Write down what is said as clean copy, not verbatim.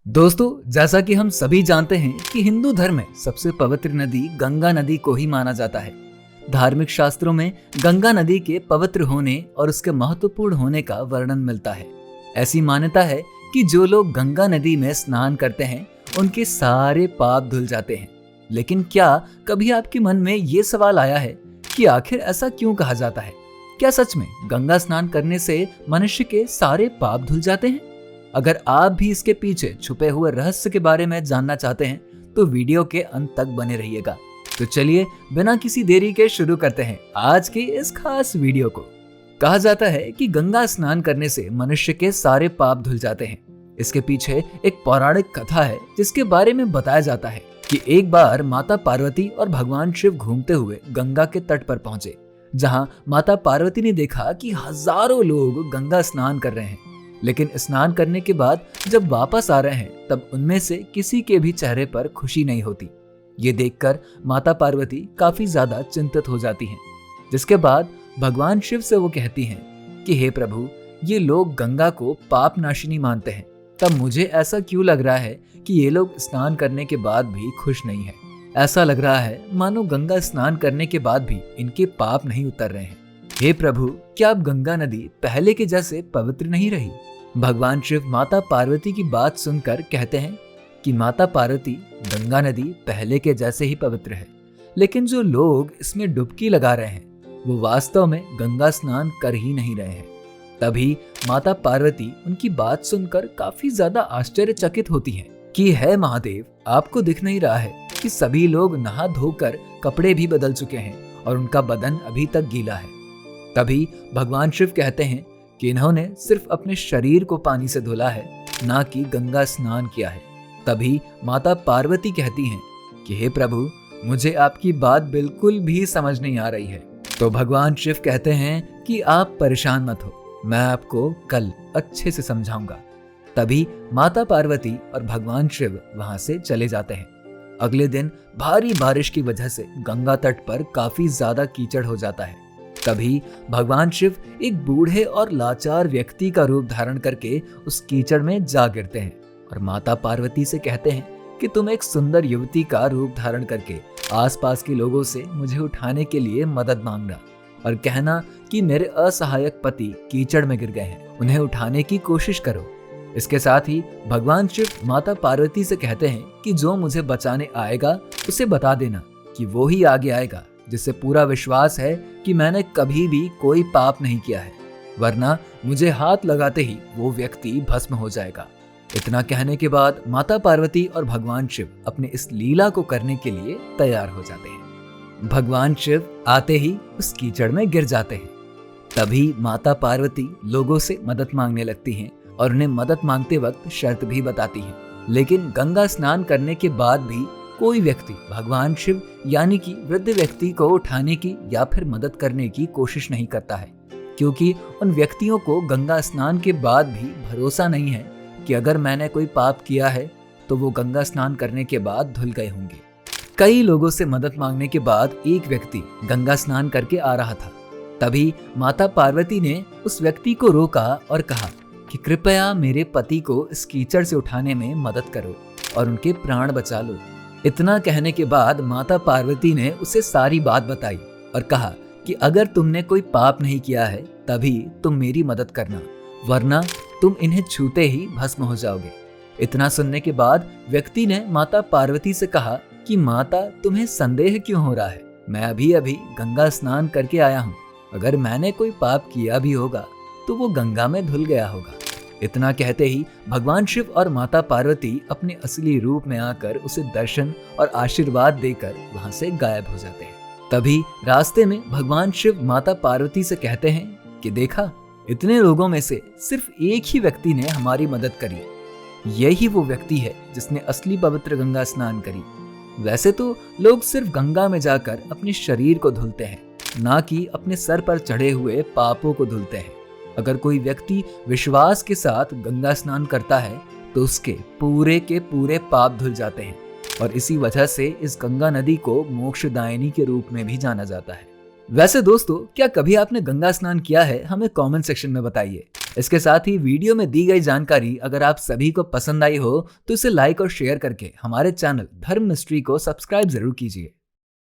दोस्तों, जैसा कि हम सभी जानते हैं कि हिंदू धर्म में सबसे पवित्र नदी गंगा नदी को ही माना जाता है। धार्मिक शास्त्रों में गंगा नदी के पवित्र होने और उसके महत्वपूर्ण होने का वर्णन मिलता है। ऐसी मान्यता है कि जो लोग गंगा नदी में स्नान करते हैं उनके सारे पाप धुल जाते हैं। लेकिन क्या कभी आपके मन में ये सवाल आया है कि आखिर ऐसा क्यों कहा जाता है? क्या सच में गंगा स्नान करने से मनुष्य के सारे पाप धुल जाते हैं? अगर आप भी इसके पीछे छुपे हुए रहस्य के बारे में जानना चाहते हैं तो वीडियो के अंत तक बने रहिएगा। तो चलिए बिना किसी देरी के शुरू करते हैं आज की इस खास वीडियो को। कहा जाता है कि गंगा स्नान करने से मनुष्य के सारे पाप धुल जाते हैं। इसके पीछे एक पौराणिक कथा है जिसके बारे में बताया जाता है कि एक बार माता पार्वती और भगवान शिव घूमते हुए गंगा के तट पर पहुंचे, जहां माता पार्वती ने देखा कि हजारों लोग गंगा स्नान कर रहे हैं। लेकिन स्नान करने के बाद जब वापस आ रहे हैं तब उनमें से किसी के भी चेहरे पर खुशी नहीं होती। ये देखकर माता पार्वती काफी ज्यादा चिंतित हो जाती हैं। जिसके बाद भगवान शिव से वो कहती हैं कि हे प्रभु, ये लोग गंगा को पाप नाशिनी मानते हैं, तब मुझे ऐसा क्यों लग रहा है कि ये लोग स्नान करने के बाद भी खुश नहीं है। ऐसा लग रहा है मानो गंगा स्नान करने के बाद भी इनके पाप नहीं उतर रहे हैं। हे प्रभु, क्या अब गंगा नदी पहले के जैसे पवित्र नहीं रही? भगवान शिव माता पार्वती की बात सुनकर कहते हैं कि माता पार्वती, गंगा नदी पहले के जैसे ही पवित्र है, लेकिन जो लोग इसमें डुबकी लगा रहे हैं वो वास्तव में गंगा स्नान कर ही नहीं रहे हैं। तभी माता पार्वती उनकी बात सुनकर काफी ज्यादा आश्चर्यचकित होती हैं कि है महादेव, आपको दिख नहीं रहा है कि सभी लोग नहा धोकर कपड़े भी बदल चुके हैं और उनका बदन अभी तक गीला है। तभी भगवान शिव कहते हैं कि इन्होंने सिर्फ अपने शरीर को पानी से धुला है, ना कि गंगा स्नान किया है। तभी माता पार्वती कहती हैं कि हे प्रभु, मुझे आपकी बात बिल्कुल भी समझ नहीं आ रही है। तो भगवान शिव कहते हैं कि आप परेशान मत हो, मैं आपको कल अच्छे से समझाऊंगा। तभी माता पार्वती और भगवान शिव वहां से चले जाते हैं। अगले दिन भारी बारिश की वजह से गंगा तट पर काफी ज्यादा कीचड़ हो जाता है। तभी भगवान शिव एक बूढ़े और लाचार व्यक्ति का रूप धारण करके उस कीचड़ में जा गिरते हैं और माता पार्वती से कहते हैं कि तुम एक सुंदर युवती का रूप धारण करके आसपास के लोगों से मुझे उठाने के लिए मदद मांगना और कहना कि मेरे असहायक पति कीचड़ में गिर गए हैं, उन्हें उठाने की कोशिश करो। इसके साथ ही भगवान शिव माता पार्वती से कहते हैं कि जो मुझे बचाने आएगा उसे बता देना कि वो ही आगे आएगा जिससे पूरा विश्वास है कि मैंने कभी भी कोई पाप नहीं किया है, वरना मुझे हाथ लगाते ही वो व्यक्ति भस्म हो जाएगा। इतना कहने के बाद माता पार्वती और भगवान शिव अपने इस लीला को करने के लिए तैयार हो जाते हैं। भगवान शिव आते ही उस कीचड़ में गिर जाते हैं। तभी माता पार्वती लोगों से मदद मांगने लगती हैं और उन्हें मदद मांगते वक्त शर्त भी बताती हैं। लेकिन गंगा स्नान करने के बाद भी कोई व्यक्ति भगवान शिव यानी कि वृद्ध व्यक्ति को उठाने की या फिर मदद करने की कोशिश नहीं करता है, क्योंकि उन व्यक्तियों को गंगा स्नान के बाद भी भरोसा नहीं है कि अगर मैंने कोई पाप किया है तो वो गंगा स्नान करने के बाद धुल गए होंगे। कई लोगों से मदद मांगने के बाद एक व्यक्ति गंगा स्नान करके आ रहा था। तभी माता पार्वती ने उस व्यक्ति को रोका और कहा कि कृपया मेरे पति को इस कीचड़ से उठाने में मदद करो और उनके प्राण बचा लो। इतना कहने के बाद माता पार्वती ने उसे सारी बात बताई और कहा कि अगर तुमने कोई पाप नहीं किया है तभी तुम मेरी मदद करना, वरना तुम इन्हें छूते ही भस्म हो जाओगे। इतना सुनने के बाद व्यक्ति ने माता पार्वती से कहा कि माता, तुम्हें संदेह क्यों हो रहा है? मैं अभी अभी गंगा स्नान करके आया हूँ। अगर मैंने कोई पाप किया भी होगा तो वो गंगा में धुल गया होगा। इतना कहते ही भगवान शिव और माता पार्वती अपने असली रूप में आकर उसे दर्शन और आशीर्वाद देकर वहां से गायब हो जाते हैं। तभी रास्ते में भगवान शिव माता पार्वती से कहते हैं कि देखा, इतने लोगों में से सिर्फ एक ही व्यक्ति ने हमारी मदद करी। यही वो व्यक्ति है जिसने असली पवित्र गंगा स्नान करी। वैसे तो लोग सिर्फ गंगा में जाकर अपने शरीर को धुलते हैं, ना कि अपने सर पर चढ़े हुए पापों को धुलते हैं। अगर कोई व्यक्ति विश्वास के साथ गंगा स्नान करता है तो उसके पूरे के पूरे पाप धुल जाते हैं और इसी वजह से इस गंगा नदी को मोक्षदायिनी के रूप में भी जाना जाता है। वैसे दोस्तों, क्या कभी आपने गंगा स्नान किया है? हमें कमेंट सेक्शन में बताइए। इसके साथ ही वीडियो में दी गई जानकारी अगर आप सभी को पसंद आई हो तो इसे लाइक और शेयर करके हमारे चैनल धर्म मिस्ट्री को सब्सक्राइब जरूर कीजिए।